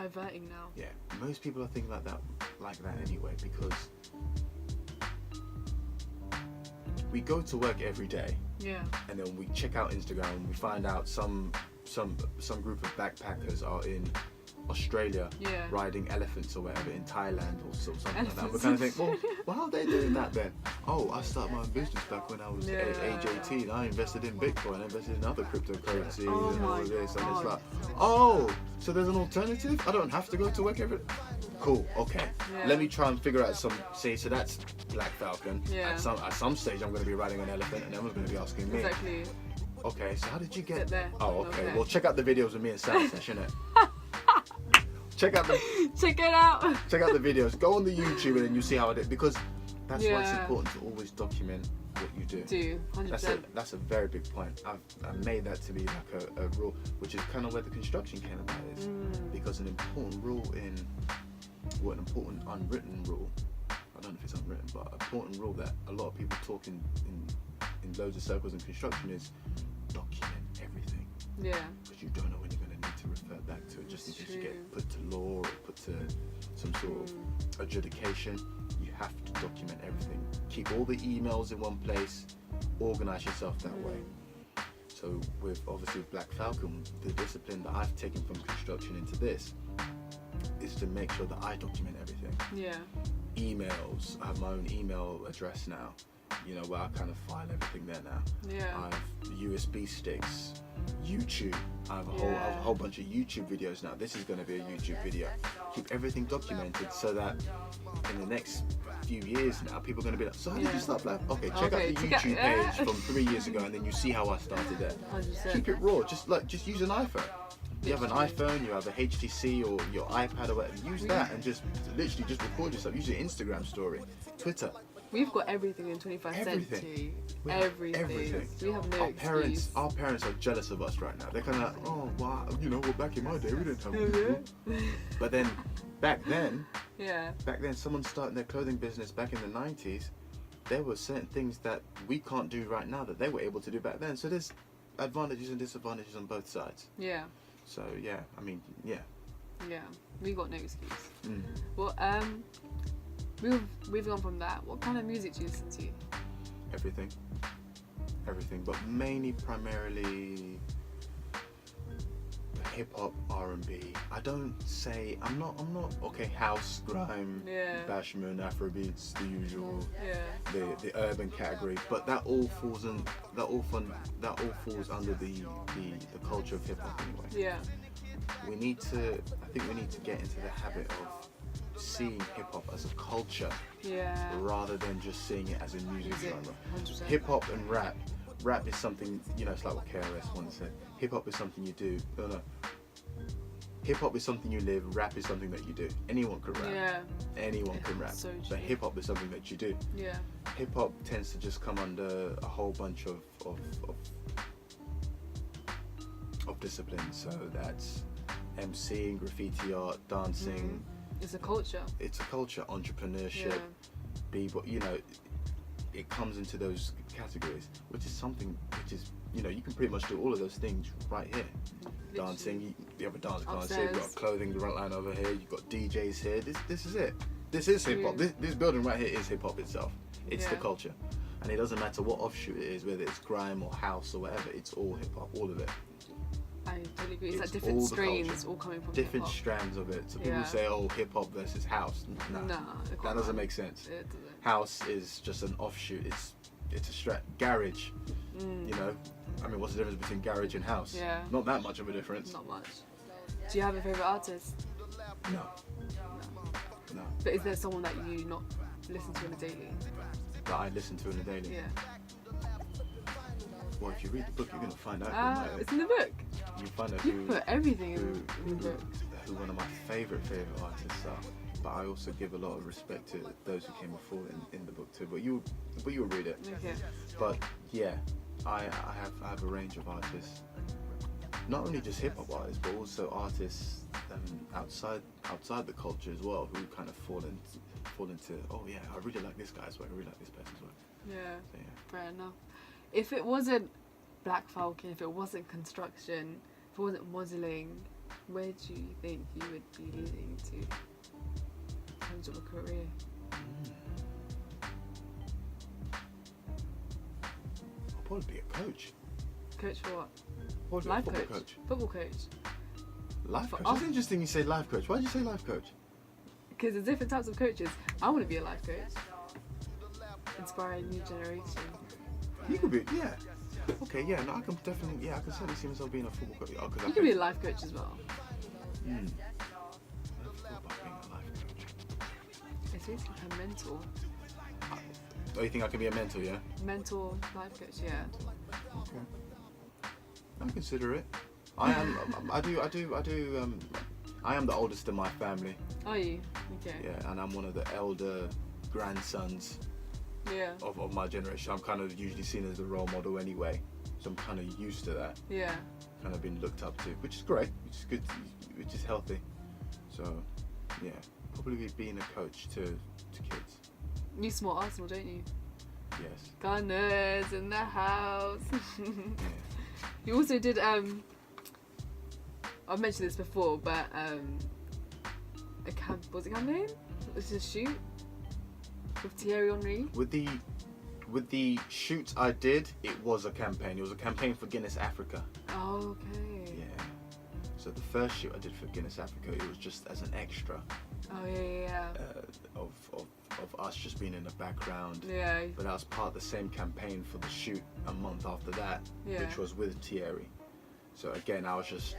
diverting now. Yeah, most people are thinking like that anyway, because we go to work every day. Yeah. And then we check out Instagram and we find out some group of backpackers are in Australia riding elephants or whatever, in Thailand or something like that. We kind of think, well, how are they doing that then? Oh, I started my own business back when I was age 18. I invested in Bitcoin, I invested in other cryptocurrencies and all of this. And it's like, oh, so there's an alternative? I don't have to go to work every... Cool, okay. Yeah. Let me try and figure out so that's Black Falcon. Yeah. At some stage I'm going to be riding an elephant and everyone's going to be asking me. Exactly. Okay, so how did you get there? Oh, okay. Well, check out the videos of me and Sam session it. Check it out. Check out the videos. Go on the YouTube and then you see how I did, because that's why it's important to always document what you do. 100%. That's a very big point. I've made that to be like a rule, which is kind of where the construction came about is. Because an important rule an important unwritten rule, I don't know if it's unwritten, but an important rule that a lot of people talk in loads of circles in construction is document everything. Yeah. Because you don't know when you're going to need to refer back to it, just in case you get put to law or put to some sort of adjudication. You have to document everything. Keep all the emails in one place. Organize yourself that way. So with Black Falcon, the discipline that I've taken from construction into this is to make sure that I document everything. Yeah. Emails. I have my own email address now, where I kind of file everything there now. Yeah. I have USB sticks, YouTube. I have a whole bunch of YouTube videos now. This is going to be a YouTube video. Keep everything documented so that in the next few years now, people are going to be like, so how did you start Black? Okay, check out the YouTube page from 3 years ago, and then you see how I started there. 100%. Keep it raw. Just use an iPhone. You have an iPhone, you have a HTC or your iPad or whatever. Use that and just record yourself. Use your Instagram story, Twitter. We've got everything in 21st century. Everything. We have no excuse. Our parents are jealous of us right now. They're kind of like, oh wow, well, back in my day we didn't have Google. But then, back then, someone starting their clothing business back in the 90s, there were certain things that we can't do right now that they were able to do back then. So there's advantages and disadvantages on both sides. Yeah. So yeah, Yeah, we got no excuse. Well, moving on from that, what kind of music do you listen to? Everything, but primarily hip hop, R&B. I'm not okay. House, grime, bashment, Afrobeats, the usual, the urban category. But that all falls under the culture of hip hop anyway. Yeah. I think we need to get into the habit of seeing hip hop as a culture, rather than just seeing it as a music genre. 100%. Hip hop and rap. Rap is something, it's like what KRS once said. Hip hop is something you do. No. Hip hop is something you live. Rap is something that you do. Anyone can rap. Yeah. Anyone can rap. So but hip hop is something that you do. Yeah. Hip hop tends to just come under a whole bunch of disciplines. So that's MCing, graffiti art, dancing. It's a culture. It's a culture. Entrepreneurship. B-boy. It comes into those categories, which is you can pretty much do all of those things right here. Literally. Dancing, you have a dance class here, you've got clothing line over here, you've got DJs here. This is it. This is hip hop. This building right here is hip hop itself. It's the culture, and it doesn't matter what offshoot it is, whether it's grime or house or whatever. It's all hip hop, all of it. I totally agree. It's like different strains all coming from different hip-hop. strands of it. So people say, "Oh, hip hop versus house." Nah, that doesn't make sense. It doesn't. House is just an offshoot. It's a garage. What's the difference between garage and house? Yeah. Not that much of a difference. Not much. Do you have a favourite artist? No. But is there someone that you not listen to on a daily? That I listen to on a daily? Yeah. Well, if you read the book, you're going to find out. It's in the book. You find out You put everything in the book. Who one of my favourite artists are. But I also give a lot of respect to those who came before in the book too. But you'll read it. Okay. But yeah, I have a range of artists. Not only just hip hop artists, but also artists outside the culture as well, who kind of fall into oh yeah, I really like this guy's work, I really like this person's work. Yeah. So, yeah. Fair enough. If it wasn't Black Falcon, if it wasn't construction, if it wasn't modelling, Where do you think you would be leading to in terms of a career? I'll probably be a coach. Coach for what? Probably Life a football coach? Football coach? Life For coach? us? It's interesting you say life coach. Why did you say life coach? Because there's different types of coaches. I want to be a life coach. Inspire a new generation. You could be, yeah. Okay, yeah, no, I can definitely, yeah, I can certainly see myself being a football coach. Oh, You can be a life coach as well. I never thought about being a life coach. It's basically a mentor. Oh, you think I can be a mentor, yeah? Mentor life coach, yeah. Okay. I consider it. I am the oldest in my family. Are you? Okay. Yeah, and I'm one of the elder grandsons of my generation. I'm kind of usually seen as the role model anyway, so I'm kind of used to that. Yeah. Kind of been looked up to, which is great, which is good, which is healthy. So, yeah, probably being a coach to kids. You support Arsenal, don't you? Yes. Gunners in the house. Yeah. You also did I've mentioned this before, but was it campaign? It was a shoot with Thierry Henry. With the shoot I did, it was a campaign. It was a campaign for Guinness Africa. Oh, okay. Yeah. So the first shoot I did for Guinness Africa, it was just as an extra. Oh yeah. Of us just being in the background. Yeah. But that was part of the same campaign for the shoot a month after that, which was with Thierry. So again, I was just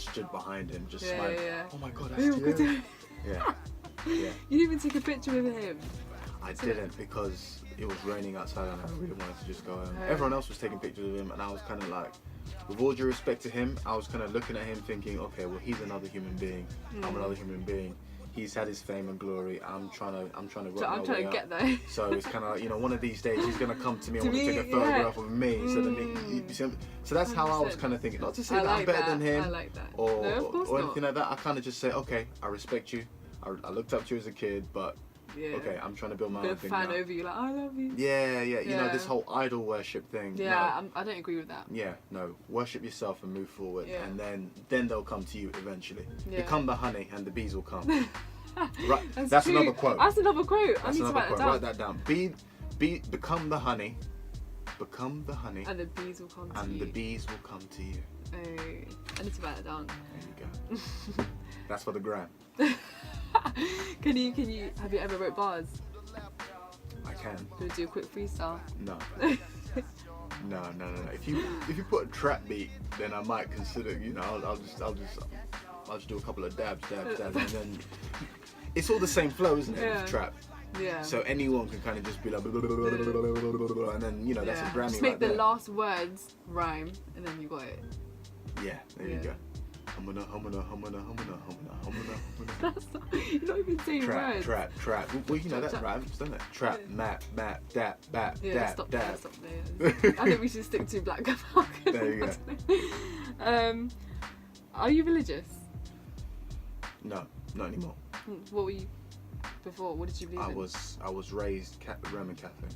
stood behind him, just smiling. Yeah. Oh my God, that's Thierry. Yeah. You didn't even take a picture with him. I didn't, because it was raining outside and I really wanted to just go home. Everyone else was taking pictures of him, and I was kind of like, with all due respect to him, I was kind of looking at him thinking, okay, well, he's another human being. I'm another human being. He's had his fame and glory. I'm trying to work my way up. Get there. So it's kind of like, one of these days he's gonna come to me and want to take a photograph of me. So that's how I was kind of thinking. Not to say that I'm better than him, I like that. or not. anything like that. I kind of just say, okay, I respect you. I looked up to you as a kid, but okay, I'm trying to build my own thing now. Fan over you, like, I love you. Yeah. You know, this whole idol worship thing. Yeah, no. I don't agree with that. Yeah, no. Worship yourself and move forward, and then they'll come to you eventually. Become the honey, and the bees will come. Right, that's another quote. That's another quute. I need to write that down. Become the honey, and the bees will come to you. And the bees will come to you. Oh, I need to write that down. There you go. That's for the gram. Can you have you ever wrote bars? I can. Do you do a quick freestyle? No. No. If you put a trap beat, then I might consider. I'll just do a couple of dabs, and then it's all the same flow, isn't it? With trap. Yeah. So anyone can kind of just be like, and then that's a Grammy. Just make the last words rhyme, and then you got it. Yeah, there you go. Humana. That's not, you're not even saying words. Trap. Well, that rhymes, doesn't it? Trap, map, dap, bap, dap, stop dab. There. I think we should stick to Blaque Falcon. There you go. Are you religious? No, not anymore. What were you before? What did you believe in? I was raised Roman Catholic.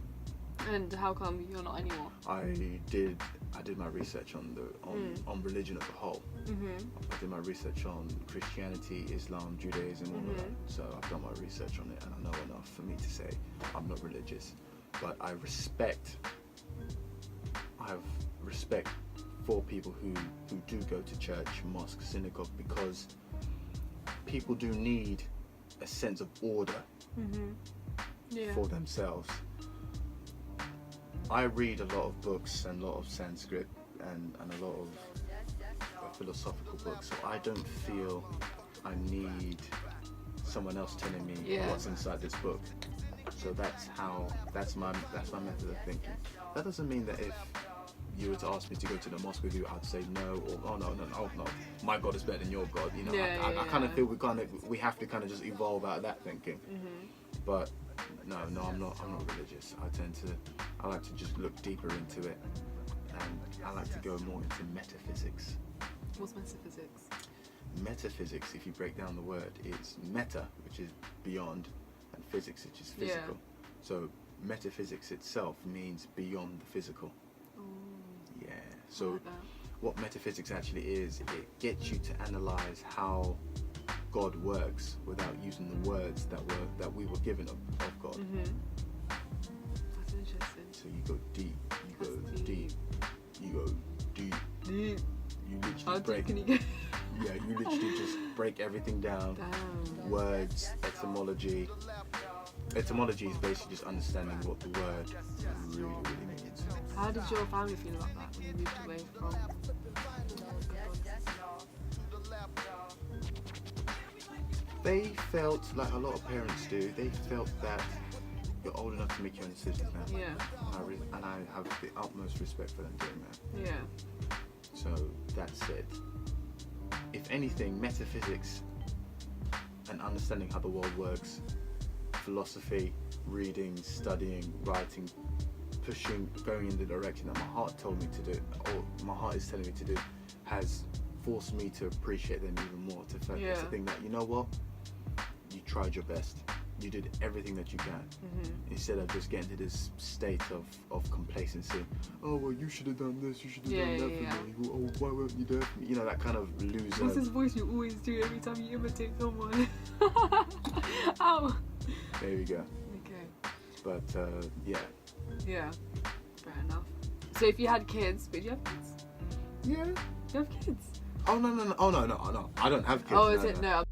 And how come you're not anymore? I did my research on religion as a whole. I did my research on Christianity, Islam, Judaism, all of that. So I've done my research on it, and I know enough for me to say I'm not religious. But I have respect for people who do go to church, mosque, synagogue, because people do need a sense of order for themselves. I read a lot of books and a lot of Sanskrit and a lot of philosophical books, so I don't feel I need someone else telling me what's inside this book. So that's my method of thinking. That doesn't mean that if you were to ask me to go to the mosque with you, I'd say no, or oh no, my God is better than your God. I kind of feel we have to kind of just evolve out of that thinking. But no, I'm not religious. I like to just look deeper into it, and I like to go more into metaphysics. What's metaphysics? Metaphysics, if you break down the word, it's meta, which is beyond, and physics, which is physical. So metaphysics itself means beyond the physical. Ooh, Yeah. So like what metaphysics actually is, it gets you to analyze how God works without using the words that we were given of God. That's interesting. So you go deep, you go deep, you go deep. You literally you literally just break everything down. Damn. Words, etymology. Etymology is basically just understanding what the word really means. How did your family feel about that when you moved away from? They felt like a lot of parents do. They felt that you're old enough to make your own decisions now. Yeah. And I have the utmost respect for them doing that. Yeah. So that said, if anything, metaphysics and understanding how the world works, philosophy, reading, studying, writing, pushing, going in the direction that my heart told me to do, or my heart is telling me to do, has forced me to appreciate them even more. To think that, you know what, you tried your best. You did everything that you can, instead of just getting to this state of complacency. Oh, well, you should have done this, you should have done that for me. Oh, why weren't you there for me? You know, that kind of loser. What's this voice you always do every time you imitate someone? Ow! There you go. Okay. But, yeah. Yeah, fair enough. So if you had kids, but do you have kids? Yeah. You have kids? Oh, no. Oh, no. I don't have kids. Oh, is no, it? No. No.